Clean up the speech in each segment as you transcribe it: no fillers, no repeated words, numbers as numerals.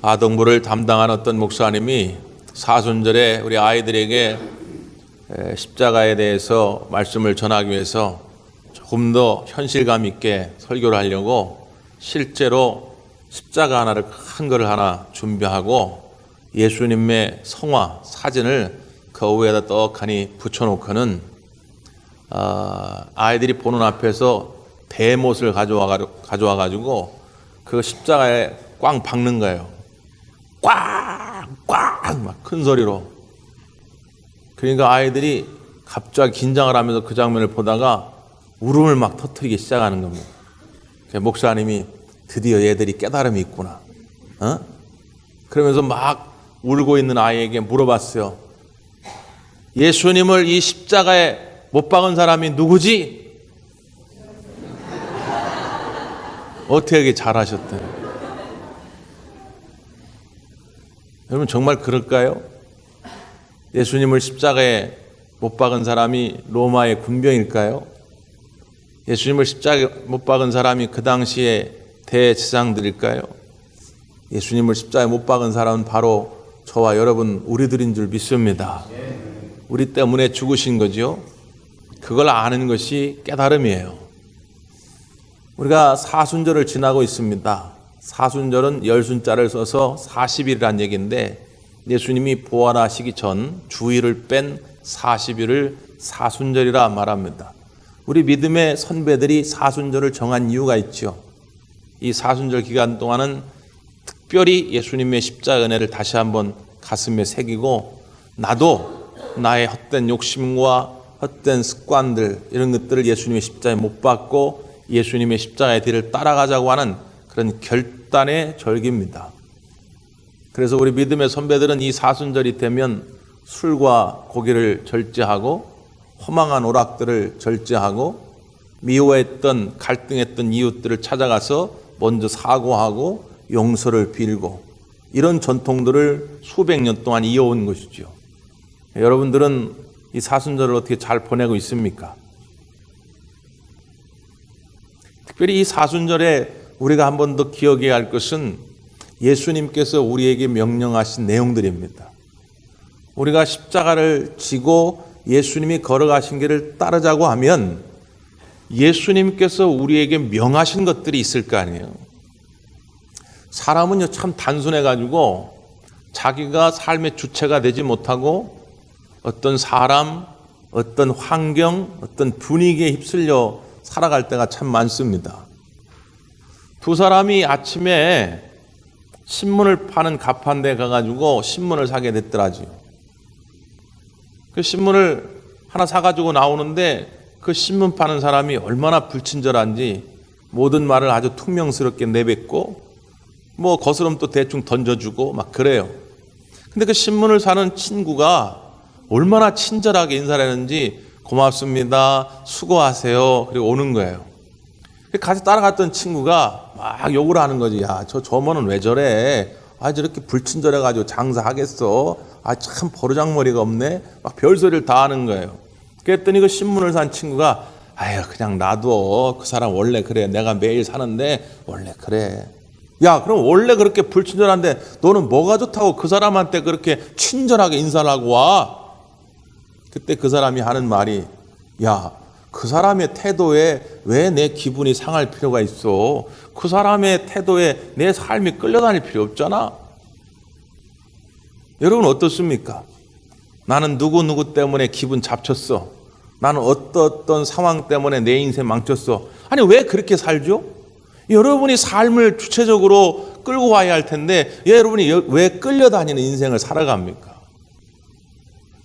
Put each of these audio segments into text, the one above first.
아동부를 담당한 어떤 목사님이 사순절에 우리 아이들에게 십자가에 대해서 말씀을 전하기 위해서 조금 더 현실감 있게 설교를 하려고 실제로 십자가 하나를 큰 거를 하나 준비하고 예수님의 성화 사진을 그 위에다 떡하니 붙여놓고는 아이들이 보는 앞에서 대못을 가져와가지고 그 십자가에 꽝 박는 거예요. 꽝꽝 막 큰 소리로. 그러니까 아이들이 갑자기 긴장을 하면서 그 장면을 보다가 울음을 막 터뜨리기 시작하는 겁니다. 목사님이 드디어 얘들이 깨달음이 있구나. 그러면서 막 울고 있는 아이에게 물어봤어요. 예수님을 이 십자가에 못 박은 사람이 누구지? 어떻게 잘하셨대요? 여러분 정말 그럴까요? 예수님을 십자가에 못 박은 사람이 로마의 군병일까요? 예수님을 십자가에 못 박은 사람이 그 당시에 대제사장들일까요? 예수님을 십자가에 못 박은 사람은 바로 저와 여러분 우리들인 줄 믿습니다. 우리 때문에 죽으신 거죠. 그걸 아는 것이 깨달음이에요. 우리가 사순절을 지나고 있습니다. 사순절은 열순자를 써서 40일이란 얘기인데 예수님이 부활하시기 전 주일을 뺀 40일을 사순절이라 말합니다. 우리 믿음의 선배들이 사순절을 정한 이유가 있죠. 이 사순절 기간 동안은 특별히 예수님의 십자가 은혜를 다시 한번 가슴에 새기고 나도 나의 헛된 욕심과 헛된 습관들 이런 것들을 예수님의 십자가에 못 박고 예수님의 십자가의 뒤를 따라가자고 하는 그런 결단의 절기입니다. 그래서 우리 믿음의 선배들은 이 사순절이 되면 술과 고기를 절제하고 허망한 오락들을 절제하고 미워했던 갈등했던 이웃들을 찾아가서 먼저 사과하고 용서를 빌고 이런 전통들을 수백 년 동안 이어온 것이죠. 여러분들은 이 사순절을 어떻게 잘 보내고 있습니까? 특별히 이 사순절에 우리가 한 번 더 기억해야 할 것은 예수님께서 우리에게 명령하신 내용들입니다. 우리가 십자가를 지고 예수님이 걸어가신 길을 따르자고 하면 예수님께서 우리에게 명하신 것들이 있을 거 아니에요. 사람은요 참 단순해가지고 자기가 삶의 주체가 되지 못하고 어떤 사람, 어떤 환경, 어떤 분위기에 휩쓸려 살아갈 때가 참 많습니다. 두 사람이 아침에 신문을 파는 가판대에 가가지고 신문을 사게 됐더라지요. 그 신문을 하나 사가지고 나오는데 그 신문 파는 사람이 얼마나 불친절한지 모든 말을 아주 퉁명스럽게 내뱉고 뭐 거스름도 대충 던져주고 막 그래요. 근데 그 신문을 사는 친구가 얼마나 친절하게 인사를 했는지 고맙습니다, 수고하세요 그리고 오는 거예요. 같이 따라갔던 친구가 막 욕을 하는 거지. 야, 저 저모는 왜 저래? 아, 저렇게 불친절해가지고 장사하겠어? 아, 참 버르장머리가 없네? 막 별소리를 다 하는 거예요. 그랬더니 그 신문을 산 친구가 아유, 그냥 놔둬. 그 사람 원래 그래. 내가 매일 사는데 원래 그래. 야, 그럼 원래 그렇게 불친절한데 너는 뭐가 좋다고 그 사람한테 그렇게 친절하게 인사를 하고 와? 그때 그 사람이 하는 말이 야, 그 사람의 태도에 왜 내 기분이 상할 필요가 있어? 그 사람의 태도에 내 삶이 끌려다닐 필요 없잖아. 여러분 어떻습니까? 나는 누구 때문에 기분 잡쳤어. 나는 어떤 상황 때문에 내 인생 망쳤어. 아니 왜 그렇게 살죠? 여러분이 삶을 주체적으로 끌고 와야 할 텐데 여러분이 왜 끌려다니는 인생을 살아갑니까?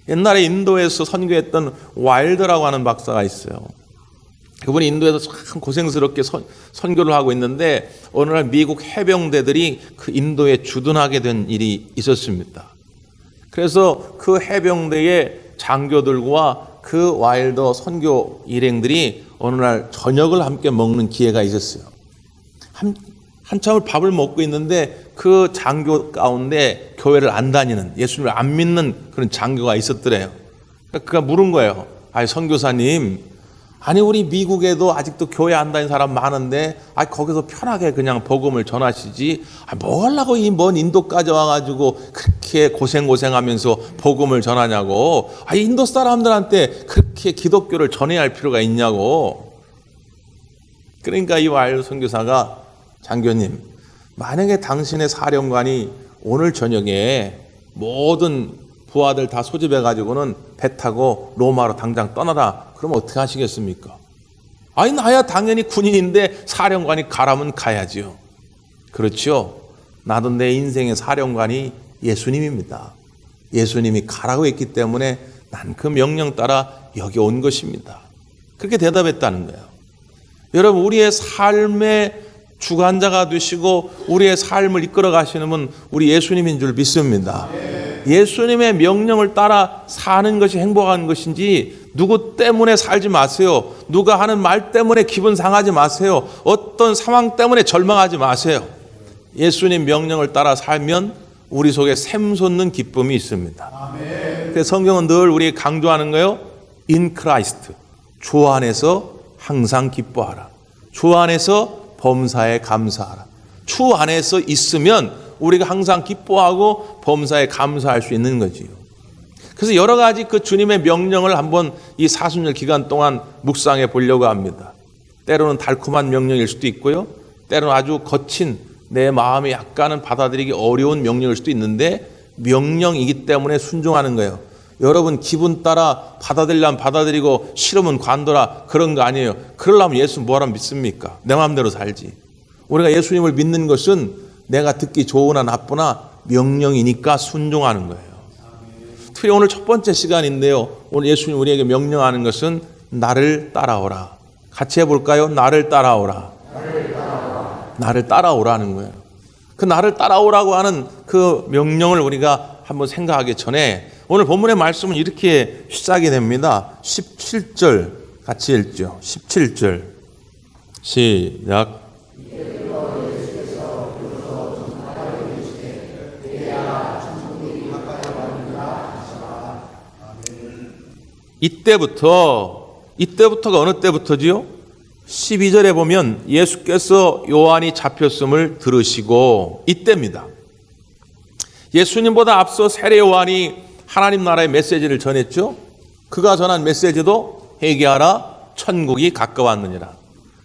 옛날에 인도에서 선교했던 와일드라고 하는 박사가 있어요. 그분이 인도에서 참 고생스럽게 선교를 하고 있는데 어느 날 미국 해병대들이 그 인도에 주둔하게 된 일이 있었습니다. 그래서 그 해병대의 장교들과 그 와일드 선교 일행들이 어느 날 저녁을 함께 먹는 기회가 있었어요. 한참을 밥을 먹고 있는데 그 장교 가운데 교회를 안 다니는, 예수님을 안 믿는 그런 장교가 있었더래요. 그러니까 물은 거예요. 아니 선교사님, 아니 우리 미국에도 아직도 교회 안 다니는 사람 많은데 거기서 편하게 그냥 복음을 전하시지 뭐 하려고 이 먼 인도까지 와가지고 그렇게 고생하면서 복음을 전하냐고. 인도 사람들한테 그렇게 기독교를 전해야 할 필요가 있냐고. 그러니까 이 와일드 선교사가 장교님, 만약에 당신의 사령관이 오늘 저녁에 모든 부하들 다 소집해가지고는 배 타고 로마로 당장 떠나라. 그러면 어떻게 하시겠습니까? 나야 당연히 군인인데 사령관이 가라면 가야지요. 그렇죠? 나도 내 인생의 사령관이 예수님입니다. 예수님이 가라고 했기 때문에 난 그 명령 따라 여기 온 것입니다. 그렇게 대답했다는 거예요. 여러분, 우리의 삶의 주관자가 되시고 우리의 삶을 이끌어 가시는 분 우리 예수님인 줄 믿습니다. 예수님의 명령을 따라 사는 것이 행복한 것인지 누구 때문에 살지 마세요. 누가 하는 말 때문에 기분 상하지 마세요. 어떤 상황 때문에 절망하지 마세요. 예수님 명령을 따라 살면 우리 속에 샘솟는 기쁨이 있습니다. 그래서 성경은 늘 우리에게 강조하는 거예요. In Christ. 주 안에서 항상 기뻐하라. 주 안에서 범사에 감사하라. 주 안에서 있으면 우리가 항상 기뻐하고 범사에 감사할 수 있는 거지요. 그래서 여러 가지 그 주님의 명령을 한번 이 사순절 기간 동안 묵상해 보려고 합니다. 때로는 달콤한 명령일 수도 있고요. 때로는 아주 거친 내 마음이 약간은 받아들이기 어려운 명령일 수도 있는데 명령이기 때문에 순종하는 거예요. 여러분 기분 따라 받아들이려면 받아들이고 싫으면 관둬라 그런 거 아니에요. 그러려면 예수 뭐하라 믿습니까? 내 마음대로 살지. 우리가 예수님을 믿는 것은 내가 듣기 좋으나 나쁘나 명령이니까 순종하는 거예요. 특히 오늘 첫 번째 시간인데요. 오늘 예수님 우리에게 명령하는 것은 나를 따라오라. 같이 해볼까요? 나를 따라오라. 나를 따라오라는 거예요. 그 나를 따라오라고 하는 그 명령을 우리가 한번 생각하기 전에 오늘 본문의 말씀은 이렇게 시작이 됩니다. 17절 같이 읽죠. 17절 시작. 이때부터가 어느 때부터지요? 12절에 보면 예수께서 요한이 잡혔음을 들으시고 이때입니다. 예수님보다 앞서 세례 요한이 하나님 나라의 메시지를 전했죠. 그가 전한 메시지도 회개하라 천국이 가까웠느니라.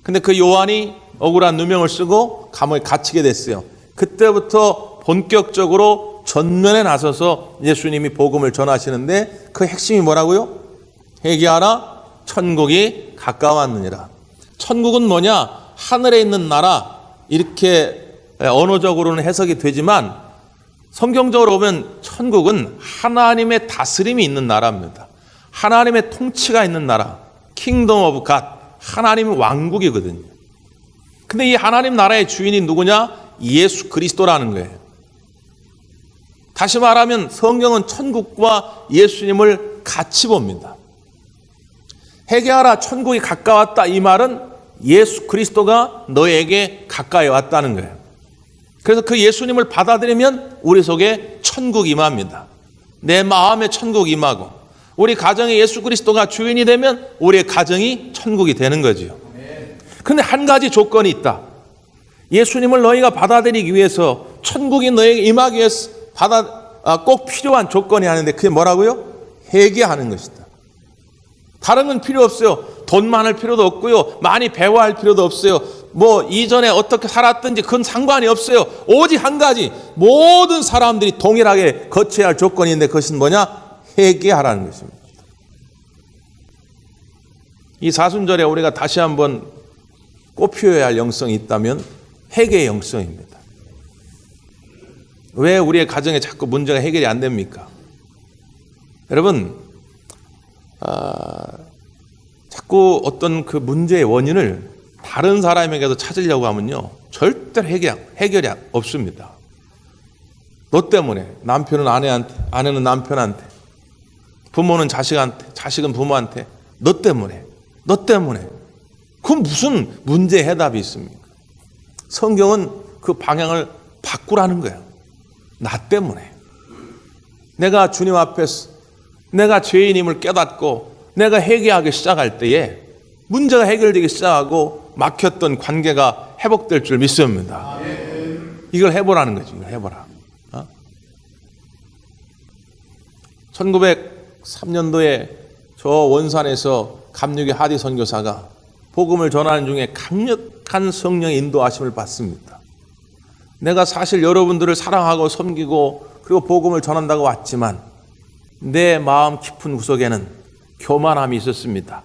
근데 그 요한이 억울한 누명을 쓰고 감옥에 갇히게 됐어요. 그때부터 본격적으로 전면에 나서서 예수님이 복음을 전하시는데 그 핵심이 뭐라고요? 회개하라 천국이 가까웠느니라. 천국은 뭐냐? 하늘에 있는 나라. 이렇게 언어적으로는 해석이 되지만 성경적으로 보면 천국은 하나님의 다스림이 있는 나라입니다. 하나님의 통치가 있는 나라. 킹덤 오브 갓. 하나님의 왕국이거든요. 근데 이 하나님 나라의 주인이 누구냐? 예수 그리스도라는 거예요. 다시 말하면 성경은 천국과 예수님을 같이 봅니다. 회개하라 천국이 가까웠다 이 말은 예수 그리스도가 너에게 가까이 왔다는 거예요. 그래서 그 예수님을 받아들이면 우리 속에 천국이 임합니다. 내 마음에 천국이 임하고 우리 가정에 예수 그리스도가 주인이 되면 우리의 가정이 천국이 되는 거지요. 그런데 한 가지 조건이 있다. 예수님을 너희가 받아들이기 위해서 천국이 너에게 임하기 위해서 꼭 필요한 조건이 하는데 그게 뭐라고요? 회개하는 것이다. 다른 건 필요 없어요. 돈 많을 필요도 없고요. 많이 배워할 필요도 없어요. 뭐 이전에 어떻게 살았든지 그건 상관이 없어요. 오직 한 가지 모든 사람들이 동일하게 거쳐야 할 조건이 있는데 그것은 뭐냐? 회개하라는 것입니다. 이 사순절에 우리가 다시 한번 꽃피워야 할 영성이 있다면 회개의 영성입니다. 왜 우리의 가정에 자꾸 문제가 해결이 안 됩니까? 여러분 자꾸 어떤 그 문제의 원인을 다른 사람에게서 찾으려고 하면요 절대로 해결이 없습니다. 너 때문에 남편은 아내한테, 아내는 남편한테, 부모는 자식한테, 자식은 부모한테 너 때문에 그건 무슨 문제 해답이 있습니까? 성경은 그 방향을 바꾸라는 거예요. 나 때문에 내가 주님 앞에서 내가 죄인임을 깨닫고 내가 회개하기 시작할 때에 문제가 해결되기 시작하고 막혔던 관계가 회복될 줄 믿습니다. 이걸 해보라는 거지. 이걸 해보라. 1903년도에 저 원산에서 감리교 하디 선교사가 복음을 전하는 중에 강력한 성령의 인도하심을 받습니다. 내가 사실 여러분들을 사랑하고 섬기고 그리고 복음을 전한다고 왔지만 내 마음 깊은 구석에는 교만함이 있었습니다.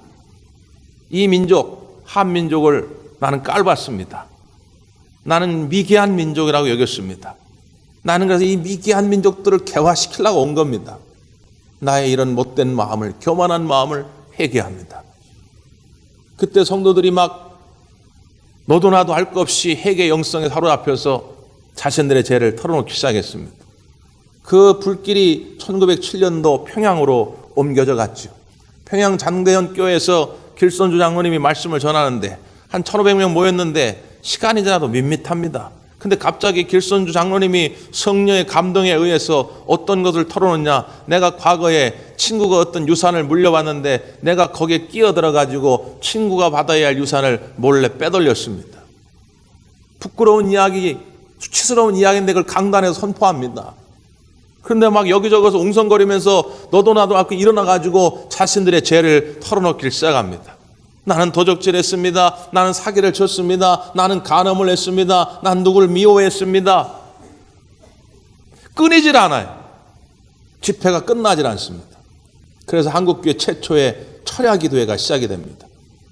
이 민족, 한민족을 나는 깔봤습니다. 나는 미개한 민족이라고 여겼습니다. 나는 그래서 이 미개한 민족들을 개화시키려고 온 겁니다. 나의 이런 못된 마음을, 교만한 마음을 회개합니다. 그때 성도들이 막 너도 나도 할 것 없이 회개 영성에 사로잡혀서 자신들의 죄를 털어놓기 시작했습니다. 그 불길이 1907년도 평양으로 옮겨져 갔죠. 평양 장대현 교회에서 길선주 장로님이 말씀을 전하는데 한 1,500명 모였는데 시간이 지나도 밋밋합니다. 근데 갑자기 길선주 장로님이 성령의 감동에 의해서 어떤 것을 털어놓냐, 내가 과거에 친구가 어떤 유산을 물려받는데 내가 거기에 끼어들어 가지고 친구가 받아야 할 유산을 몰래 빼돌렸습니다. 부끄러운 이야기, 수치스러운 이야기인데 그걸 강단에서 선포합니다. 그런데 막 여기저기서 웅성거리면서 너도 나도 아까 일어나 가지고 자신들의 죄를 털어놓기 시작합니다. 나는 도적질했습니다. 나는 사기를 쳤습니다. 나는 간음을 했습니다. 난 누구를 미워했습니다. 끊이질 않아요. 집회가 끝나질 않습니다. 그래서 한국교회 최초의 철야 기도회가 시작이 됩니다.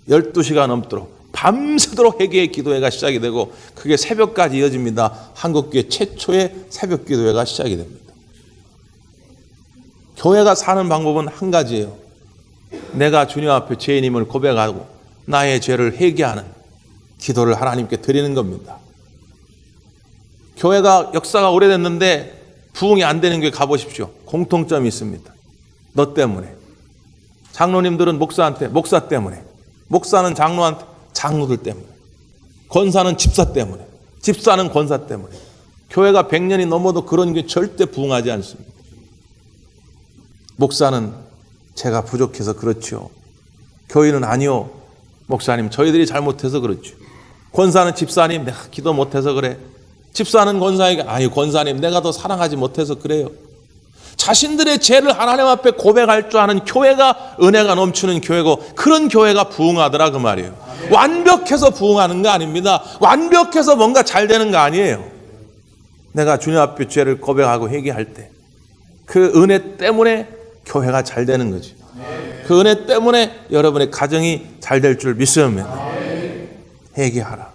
12시간 넘도록 밤새도록 회개의 기도회가 시작이 되고 그게 새벽까지 이어집니다. 한국교회 최초의 새벽 기도회가 시작이 됩니다. 교회가 사는 방법은 한 가지예요. 내가 주님 앞에 죄인임을 고백하고 나의 죄를 회개하는 기도를 하나님께 드리는 겁니다. 교회가 역사가 오래됐는데 부흥이 안 되는 교회 가보십시오. 공통점이 있습니다. 너 때문에. 장로님들은 목사한테, 목사 때문에. 목사는 장로한테, 장로들 때문에. 권사는 집사 때문에. 집사는 권사 때문에. 교회가 100년이 넘어도 그런 게 절대 부흥하지 않습니다. 목사는 제가 부족해서 그렇죠. 교인은 아니요. 목사님, 저희들이 잘못해서 그렇죠. 권사는 집사님, 내가 기도 못해서 그래. 집사는 권사에게, 아니 권사님, 내가 더 사랑하지 못해서 그래요. 자신들의 죄를 하나님 앞에 고백할 줄 아는 교회가 은혜가 넘치는 교회고 그런 교회가 부흥하더라 그 말이에요. 완벽해서 부흥하는 거 아닙니다. 완벽해서 뭔가 잘 되는 거 아니에요. 내가 주님 앞에 죄를 고백하고 회개할 때 그 은혜 때문에 교회가 잘 되는 거지. 그 은혜 때문에 여러분의 가정이 잘 될 줄 믿습니다. 회개하라.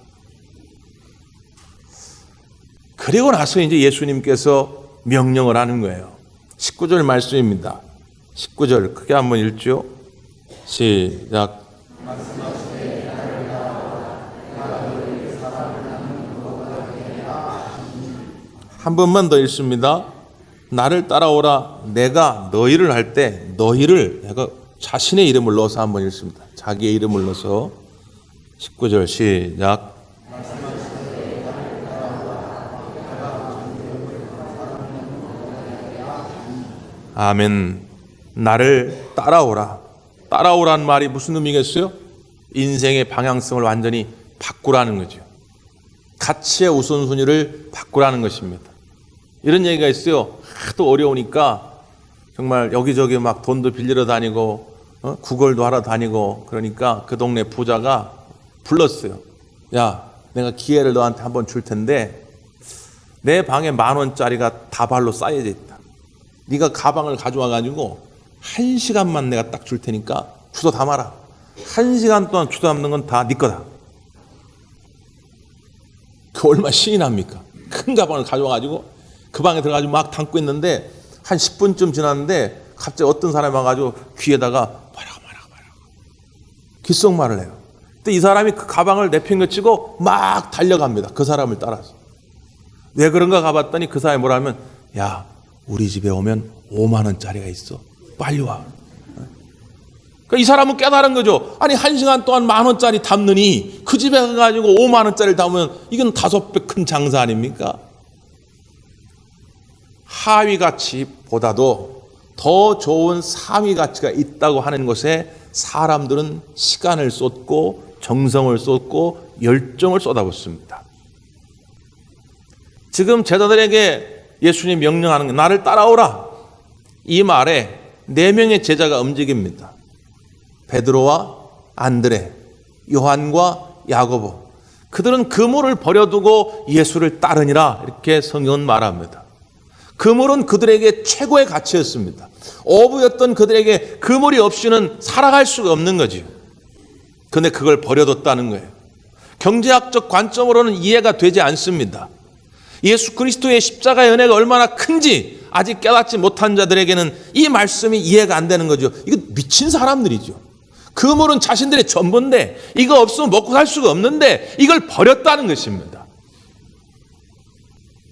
그리고 나서 이제 예수님께서 명령을 하는 거예요. 19절 말씀입니다. 19절 크게 한번 읽죠. 시작. 한 번만 더 읽습니다. 나를 따라오라. 내가 너희를 할 때 너희를 내가 자신의 이름을 넣어서 한번 읽습니다. 자기의 이름을 넣어서 19절 시작. 아멘. 나를 따라오라. 따라오라는 말이 무슨 의미겠어요? 인생의 방향성을 완전히 바꾸라는 거죠. 가치의 우선순위를 바꾸라는 것입니다. 이런 얘기가 있어요. 하도 어려우니까 정말 여기저기 막 돈도 빌리러 다니고 구걸도 하러 다니고 그러니까 그 동네 부자가 불렀어요. 야, 내가 기회를 너한테 한번 줄 텐데 내 방에 10,000원짜리가 다발로 쌓여져 있다. 네가 가방을 가져와 가지고 1시간만 내가 딱 줄 테니까 주워 담아라. 1시간 동안 주워 담는 건 다 네 거다. 그 얼마나 신이 납니까? 큰 가방을 가져와 가지고 그 방에 들어가지고 막 담고 있는데 한 10분쯤 지났는데 갑자기 어떤 사람이 와가지고 귀에다가 말하고 귓속말을 해요. 근데 이 사람이 그 가방을 내팽개치고 막 달려갑니다. 그 사람을 따라서. 왜 그런가 가봤더니 그 사람이 뭐라면 야, 우리 집에 오면 50,000원짜리가 있어. 빨리 와. 그러니까 이 사람은 깨달은 거죠. 아니 1시간 동안 10,000원짜리 담느니 그 집에 가가지고 50,000원짜리를 담으면 이건 5배 큰 장사 아닙니까? 하위 가치보다도 더 좋은 상위 가치가 있다고 하는 것에 사람들은 시간을 쏟고 정성을 쏟고 열정을 쏟아붓습니다. 지금 제자들에게 예수님 명령하는 게 나를 따라오라. 이 말에 4명의 제자가 움직입니다. 베드로와 안드레, 요한과 야고보. 그들은 그물을 버려두고 예수를 따르니라 이렇게 성경은 말합니다. 그물은 그들에게 최고의 가치였습니다. 어부였던 그들에게 그물이 없이는 살아갈 수가 없는 거지요. 그런데 그걸 버려뒀다는 거예요. 경제학적 관점으로는 이해가 되지 않습니다. 예수 그리스도의 십자가의 은혜가 얼마나 큰지 아직 깨닫지 못한 자들에게는 이 말씀이 이해가 안 되는 거죠. 이거 미친 사람들이죠. 그물은 자신들의 전부인데 이거 없으면 먹고 살 수가 없는데 이걸 버렸다는 것입니다.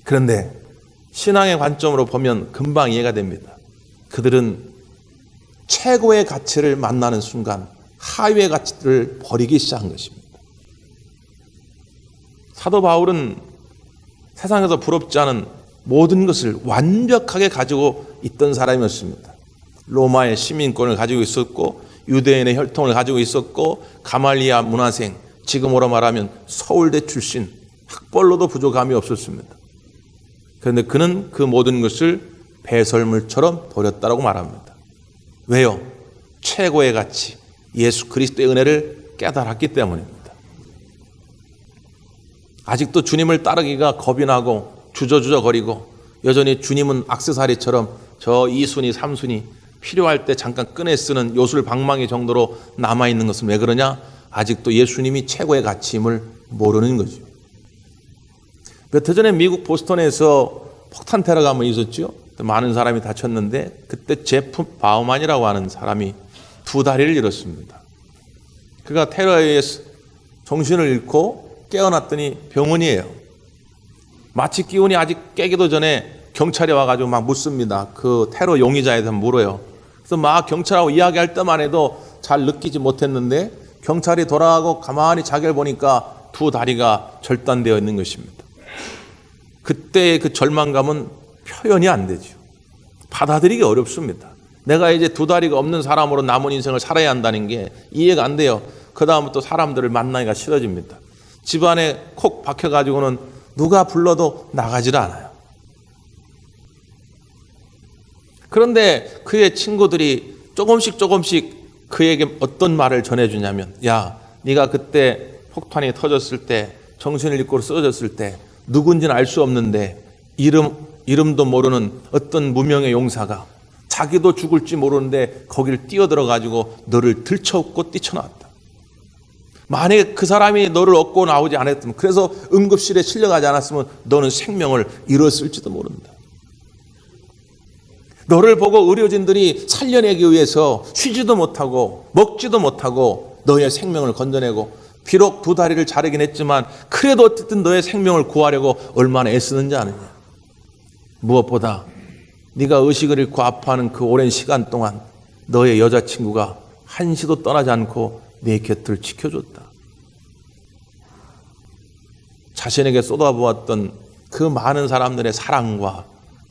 그런데 신앙의 관점으로 보면 금방 이해가 됩니다. 그들은 최고의 가치를 만나는 순간 하위의 가치를 버리기 시작한 것입니다. 사도 바울은 세상에서 부럽지 않은 모든 것을 완벽하게 가지고 있던 사람이었습니다. 로마의 시민권을 가지고 있었고 유대인의 혈통을 가지고 있었고 가말리아 문화생, 지금으로 말하면 서울대 출신, 학벌로도 부족함이 없었습니다. 그런데 그는 그 모든 것을 배설물처럼 버렸다고 말합니다. 왜요? 최고의 가치, 예수 그리스도의 은혜를 깨달았기 때문입니다. 아직도 주님을 따르기가 겁이 나고 주저주저거리고 여전히 주님은 액세서리처럼 저 2순위, 3순위 필요할 때 잠깐 꺼내 쓰는 요술 방망이 정도로 남아있는 것은 왜 그러냐? 아직도 예수님이 최고의 가치임을 모르는 거죠. 몇 해 전에 미국 보스턴에서 폭탄 테러가 한번 있었죠. 많은 사람이 다쳤는데 그때 제프 바우만이라고 하는 사람이 2다리를 잃었습니다. 그가 테러에 의해서 정신을 잃고 깨어났더니 병원이에요. 마치 기운이 아직 깨기도 전에 경찰이 와가지고 막 묻습니다. 그 테러 용의자에 대해서 물어요. 그래서 막 경찰하고 이야기할 때만 해도 잘 느끼지 못했는데 경찰이 돌아가고 가만히 자기를 보니까 2다리가 절단되어 있는 것입니다. 그때의 그 절망감은 표현이 안 되죠. 받아들이기 어렵습니다. 내가 이제 2다리가 없는 사람으로 남은 인생을 살아야 한다는 게 이해가 안 돼요. 그 다음부터 사람들을 만나기가 싫어집니다. 집안에 콕 박혀가지고는 누가 불러도 나가지를 않아요. 그런데 그의 친구들이 조금씩 그에게 어떤 말을 전해주냐면, 야, 네가 그때 폭탄이 터졌을 때 정신을 잃고 쓰러졌을 때 누군지는 알 수 없는데 이름도 모르는 어떤 무명의 용사가 자기도 죽을지 모르는데 거기를 뛰어들어가지고 너를 들쳐업고 뛰쳐나왔다. 만약에 그 사람이 너를 얻고 나오지 않았으면, 그래서 응급실에 실려가지 않았으면 너는 생명을 잃었을지도 모른다. 너를 보고 의료진들이 살려내기 위해서 쉬지도 못하고 먹지도 못하고 너의 생명을 건져내고, 비록 2다리를 자르긴 했지만 그래도 어쨌든 너의 생명을 구하려고 얼마나 애쓰는지 아느냐. 무엇보다 네가 의식을 잃고 아파하는 그 오랜 시간 동안 너의 여자친구가 한시도 떠나지 않고 내 곁을 지켜줬다. 자신에게 쏟아부었던 그 많은 사람들의 사랑과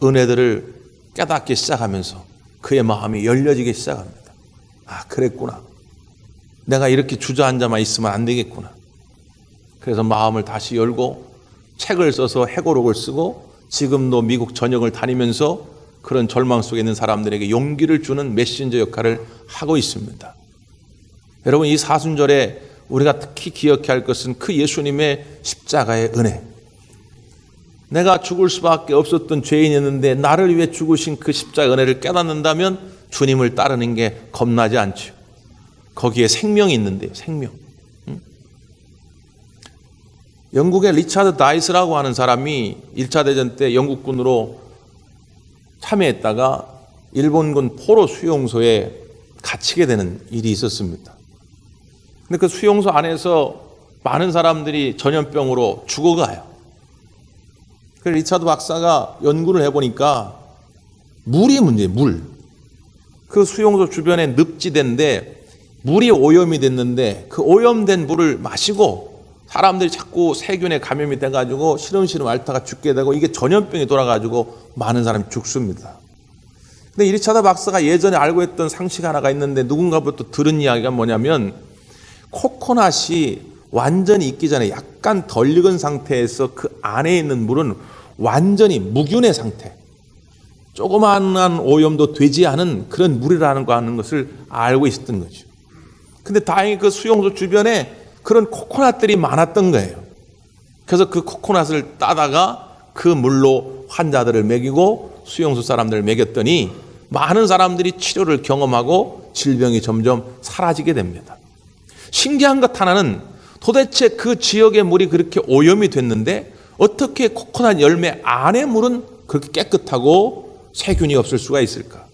은혜들을 깨닫기 시작하면서 그의 마음이 열려지기 시작합니다. 아, 그랬구나. 내가 이렇게 주저앉아만 있으면 안 되겠구나. 그래서 마음을 다시 열고 책을 써서 회고록을 쓰고 지금도 미국 전역을 다니면서 그런 절망 속에 있는 사람들에게 용기를 주는 메신저 역할을 하고 있습니다. 여러분, 이 사순절에 우리가 특히 기억해야 할 것은 그 예수님의 십자가의 은혜. 내가 죽을 수밖에 없었던 죄인이었는데 나를 위해 죽으신 그 십자가의 은혜를 깨닫는다면 주님을 따르는 게 겁나지 않죠. 거기에 생명이 있는데요, 생명. 영국의 리차드 다이스라고 하는 사람이 1차 대전 때 영국군으로 참여했다가 일본군 포로 수용소에 갇히게 되는 일이 있었습니다. 근데 그 수용소 안에서 많은 사람들이 전염병으로 죽어가요. 그래서 리차드 박사가 연구를 해보니까 물이 문제예요, 물. 그 수용소 주변에 늪지대인데 물이 오염이 됐는데 그 오염된 물을 마시고 사람들이 자꾸 세균에 감염이 돼가지고 시름시름 앓다가 죽게 되고 이게 전염병이 돌아가지고 많은 사람이 죽습니다. 근데 이리차다 박사가 예전에 알고 있던 상식 하나가 있는데 누군가부터 들은 이야기가 뭐냐면 코코넛이 완전히 익기 전에 약간 덜 익은 상태에서 그 안에 있는 물은 완전히 무균의 상태, 조그마한 오염도 되지 않은 그런 물이라는 거 하는 것을 알고 있었던 거죠. 근데 다행히 그 수용소 주변에 그런 코코넛들이 많았던 거예요. 그래서 그 코코넛을 따다가 그 물로 환자들을 먹이고 수용소 사람들을 먹였더니 많은 사람들이 치료를 경험하고 질병이 점점 사라지게 됩니다. 신기한 것 하나는 도대체 그 지역의 물이 그렇게 오염이 됐는데 어떻게 코코넛 열매 안의 물은 그렇게 깨끗하고 세균이 없을 수가 있을까?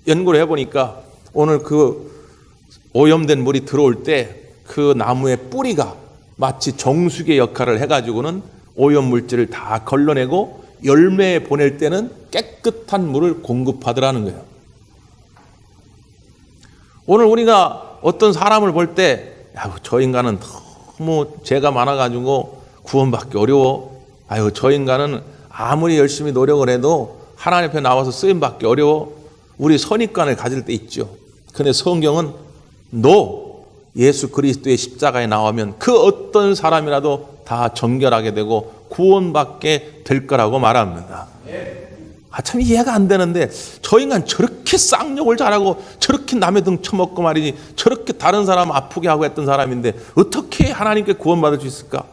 연구를 해보니까 오늘 그 오염된 물이 들어올 때 그 나무의 뿌리가 마치 정수기 역할을 해가지고는 오염물질을 다 걸러내고 열매에 보낼 때는 깨끗한 물을 공급하더라는 거예요. 오늘 우리가 어떤 사람을 볼 때 저 인간은 너무 죄가 많아가지고 구원받기 어려워. 아유, 저 인간은 아무리 열심히 노력을 해도 하나님 앞에 나와서 쓰임받기 어려워. 우리 선입관을 가질 때 있죠. 근데 성경은 너 예수 그리스도의 십자가에 나오면 그 어떤 사람이라도 다 정결하게 되고 구원받게 될 거라고 말합니다. 참 이해가 안 되는데 저 인간 저렇게 쌍욕을 잘하고 저렇게 남의 등 쳐먹고 말이지, 저렇게 다른 사람 아프게 하고 했던 사람인데 어떻게 하나님께 구원받을 수 있을까?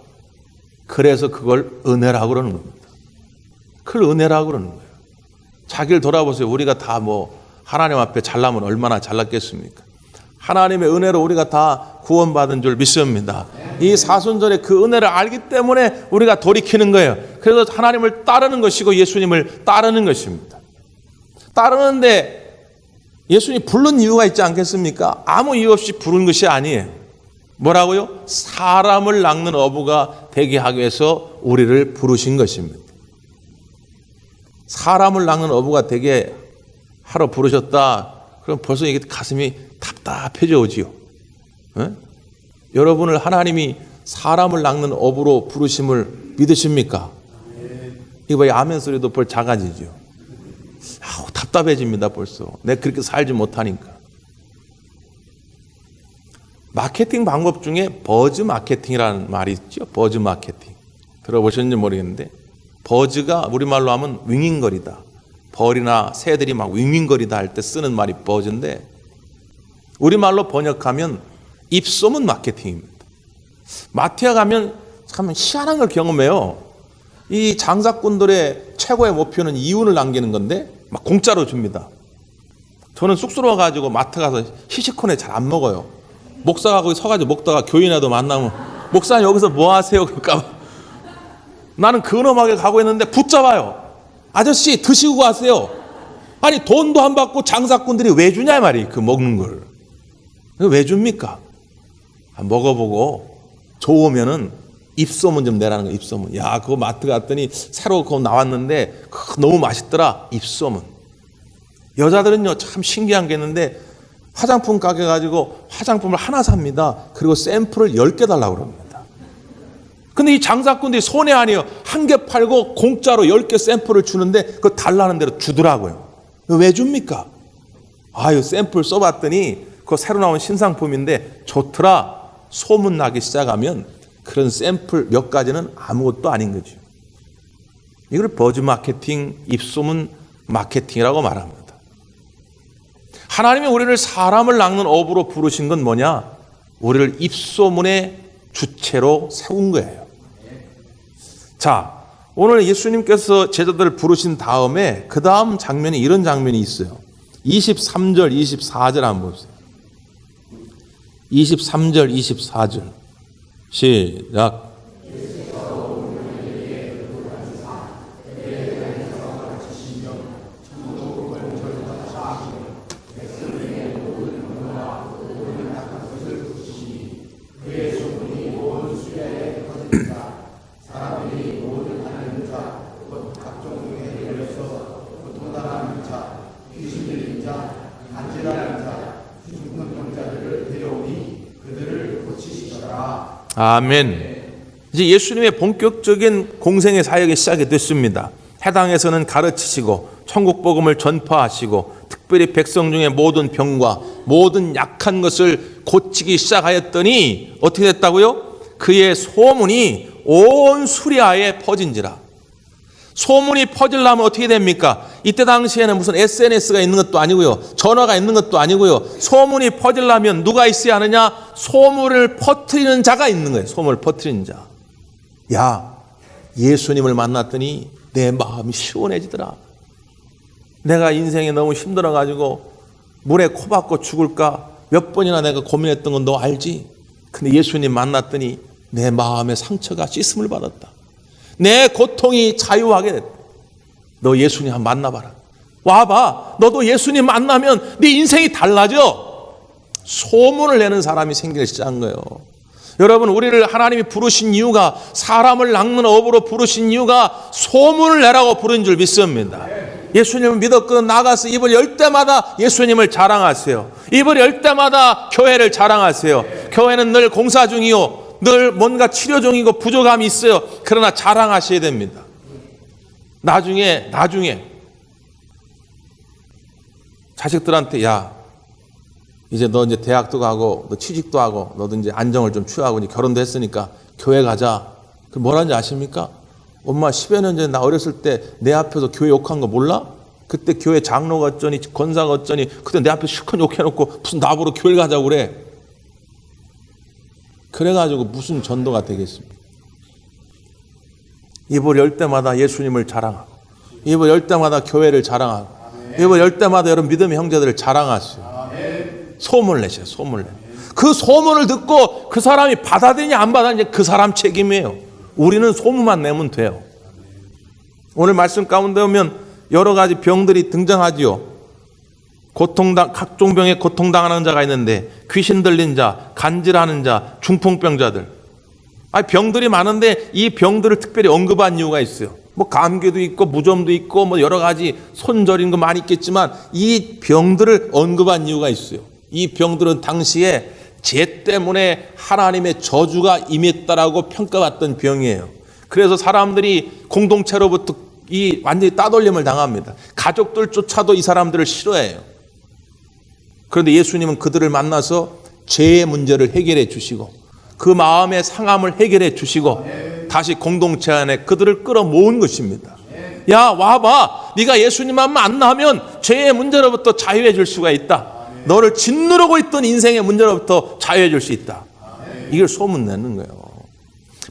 그래서 그걸 은혜라고 그러는 겁니다. 그걸 은혜라고 그러는 거예요. 자기를 돌아보세요. 우리가 다 하나님 앞에 잘나면 얼마나 잘났겠습니까? 하나님의 은혜로 우리가 다 구원받은 줄 믿습니다. 이 사순절에 그 은혜를 알기 때문에 우리가 돌이키는 거예요. 그래서 하나님을 따르는 것이고 예수님을 따르는 것입니다. 따르는데 예수님 부른 이유가 있지 않겠습니까? 아무 이유 없이 부른 것이 아니에요. 뭐라고요? 사람을 낚는 어부가 되게 하기 위해서 우리를 부르신 것입니다. 사람을 낚는 어부가 되게 하러 부르셨다. 그럼 벌써 이게 가슴이 답답해져 오지요. 여러분을 하나님이 사람을 낚는 어부로 부르심을 믿으십니까? 이거 아멘 소리도 벌 작아지죠. 답답해집니다 벌써. 내가 그렇게 살지 못하니까. 마케팅 방법 중에 버즈 마케팅이라는 말이 있죠. 버즈 마케팅. 들어보셨는지 모르겠는데 버즈가 우리말로 하면 윙윙거리다. 벌이나 새들이 막 윙윙거리다 할 때 쓰는 말이 버즈인데 우리말로 번역하면 입소문 마케팅입니다. 마트에 가면 참 희한한 걸 경험해요. 이 장사꾼들의 최고의 목표는 이윤을 남기는 건데 막 공짜로 줍니다. 저는 쑥스러워가지고 마트 가서 시식코네 잘 안 먹어요. 목사가 거기 서가지고 먹다가 교인이라도 만나면 목사님 여기서 뭐 하세요? 그럴까 봐. 나는 근엄하게 가고 있는데 붙잡아요. 아저씨 드시고 가세요. 아니 돈도 안 받고 장사꾼들이 왜 주냐 말이에요. 그 먹는 걸. 왜 줍니까? 먹어보고 좋으면은 입소문 좀 내라는 거예요. 입소문. 야, 그거 마트 갔더니 새로 그거 나왔는데 너무 맛있더라. 입소문. 여자들은요 참 신기한 게 있는데 화장품 가게 가지고 화장품을 하나 삽니다. 그리고 샘플을 10개 달라고 그럽니다. 근데 이 장사꾼들이 손해 아니에요. 한 개 팔고 공짜로 10개 샘플을 주는데 그거 달라는 대로 주더라고요. 왜 줍니까? 아유, 샘플 써봤더니 그거 새로 나온 신상품인데 좋더라. 소문나기 시작하면 그런 샘플 몇 가지는 아무것도 아닌 거죠. 이걸 버즈 마케팅, 입소문 마케팅이라고 말합니다. 하나님이 우리를 사람을 낚는 어부로 부르신 건 뭐냐? 우리를 입소문의 주체로 세운 거예요. 자, 오늘 예수님께서 제자들을 부르신 다음에 그 다음 장면이 이런 장면이 있어요. 23절, 24절 한번 보세요. 23절, 24절 시작. 아멘. 이제 예수님의 본격적인 공생의 사역이 시작이 됐습니다. 회당에서는 가르치시고 천국 복음을 전파하시고 특별히 백성 중에 모든 병과 모든 약한 것을 고치기 시작하였더니 어떻게 됐다고요? 그의 소문이 온 수리아에 퍼진지라. 소문이 퍼지려면 어떻게 됩니까? 이때 당시에는 무슨 SNS가 있는 것도 아니고요, 전화가 있는 것도 아니고요. 소문이 퍼지려면 누가 있어야 하느냐? 소문을 퍼뜨리는 자가 있는 거예요. 소문을 퍼뜨리는 자. 야, 예수님을 만났더니 내 마음이 시원해지더라. 내가 인생에 너무 힘들어가지고 물에 코 박고 죽을까 몇 번이나 내가 고민했던 건 너 알지? 근데 예수님 만났더니 내 마음의 상처가 씻음을 받았다. 내 고통이 자유하게 됐다. 너 예수님 한번 만나봐라. 와봐. 너도 예수님 만나면 네 인생이 달라져. 소문을 내는 사람이 생기기 시작한 거예요. 여러분, 우리를 하나님이 부르신 이유가, 사람을 낚는 업으로 부르신 이유가 소문을 내라고 부른 줄 믿습니다. 예수님을 믿었거든 나가서 입을 열 때마다 예수님을 자랑하세요. 입을 열 때마다 교회를 자랑하세요. 교회는 늘 공사 중이요, 늘 뭔가 치료 중이고 부족함이 있어요. 그러나 자랑하셔야 됩니다. 나중에 자식들한테, 야, 이제 너 이제 대학도 가고 너 취직도 하고 너도 이제 안정을 좀 취하고 이제 결혼도 했으니까 교회 가자. 그 뭐라는지 아십니까? 엄마 10여 년 전에 나 어렸을 때 내 앞에서 교회 욕한 거 몰라? 그때 교회 장로가 어쩌니 권사가 어쩌니 그때 내 앞에 실컷 욕해놓고 무슨 나보러 교회 가자고 그래. 그래가지고 무슨 전도가 되겠습니까? 입을 열 때마다 예수님을 자랑하고, 입을 열 때마다 교회를 자랑하고, 입을 열 때마다 여러분 믿음의 형제들을 자랑하세요. 소문을 내세요. 소문을 내. 그 소문을 듣고 그 사람이 받아들이냐 안 받아들이냐 그 사람 책임이에요. 우리는 소문만 내면 돼요. 오늘 말씀 가운데 보면 여러 가지 병들이 등장하지요. 각종 병에 고통당하는 자가 있는데, 귀신 들린 자, 간질하는 자, 중풍병자들. 병들이 많은데 이 병들을 특별히 언급한 이유가 있어요. 뭐 감기도 있고 무좀도 있고 뭐 여러 가지 손저린 거 많이 있겠지만 이 병들을 언급한 이유가 있어요. 이 병들은 당시에 죄 때문에 하나님의 저주가 임했다라고 평가받던 병이에요. 그래서 사람들이 공동체로부터 이 완전히 따돌림을 당합니다. 가족들조차도 이 사람들을 싫어해요. 그런데 예수님은 그들을 만나서 죄의 문제를 해결해 주시고 그 마음의 상함을 해결해 주시고 다시 공동체 안에 그들을 끌어모은 것입니다. 야, 와봐. 네가 예수님만 만나면 죄의 문제로부터 자유해 줄 수가 있다. 너를 짓누르고 있던 인생의 문제로부터 자유해 줄 수 있다. 이걸 소문내는 거예요.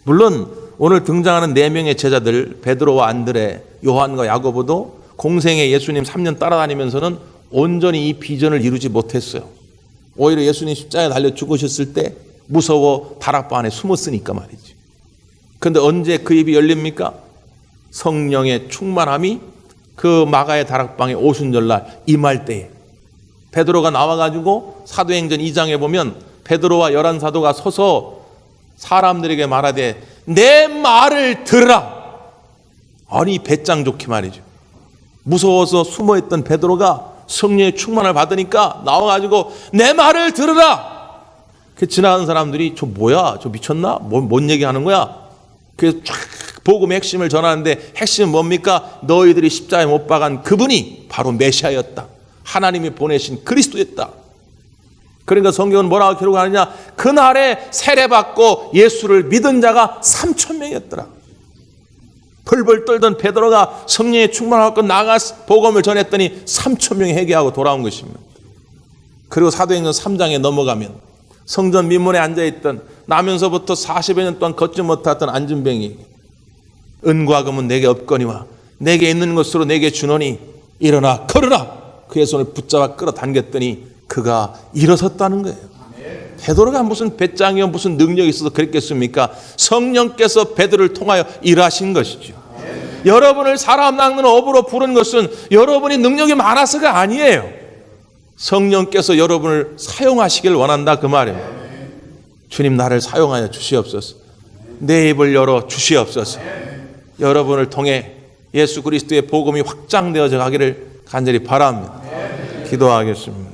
물론 오늘 등장하는 4명의 제자들, 베드로와 안드레, 요한과 야고보도 공생에 예수님 3년 따라다니면서는 온전히 이 비전을 이루지 못했어요. 오히려 예수님 십자가에 달려 죽으셨을 때 무서워 다락방 안에 숨었으니까 말이지. 그런데 언제 그 입이 열립니까? 성령의 충만함이 그 마가의 다락방에 오순절날 임할 때에 베드로가 나와가지고 사도행전 2장에 보면 베드로와 11사도가 서서 사람들에게 말하되 내 말을 들으라. 아니, 배짱 좋게 말이죠. 무서워서 숨어있던 베드로가 성령의 충만을 받으니까 나와가지고 내 말을 들으라. 그 지나가는 사람들이 저 뭐야? 저 미쳤나? 뭔 얘기하는 거야? 그래서 쫙 복음의 핵심을 전하는데 핵심은 뭡니까? 너희들이 십자가에 못 박은 그분이 바로 메시아였다. 하나님이 보내신 그리스도였다. 그러니까 성경은 뭐라고 기록하느냐? 그날에 세례받고 예수를 믿은 자가 3,000명이었더라. 벌벌 떨던 베드로가 성령에 충만하고 나가서 복음을 전했더니 3,000명이 회개하고 돌아온 것입니다. 그리고 사도행전 3장에 넘어가면 성전 민문에 앉아있던 나면서부터 40여 년 동안 걷지 못했던 안진병이 은과 금은 내게 없거니와 내게 있는 것으로 내게 주노니 일어나 걸으라. 그의 손을 붙잡아 끌어당겼더니 그가 일어섰다는 거예요. 베드로가 무슨 배짱이요 무슨 능력이 있어서 그랬겠습니까? 성령께서 베드로를 통하여 일하신 것이죠. 여러분을 사람 낚는 업으로 부른 것은 여러분이 능력이 많아서가 아니에요. 성령께서 여러분을 사용하시길 원한다 그 말이에요. 주님, 나를 사용하여 주시옵소서. 내 입을 열어 주시옵소서. 여러분을 통해 예수 그리스도의 복음이 확장되어져 가기를 간절히 바랍니다. 기도하겠습니다.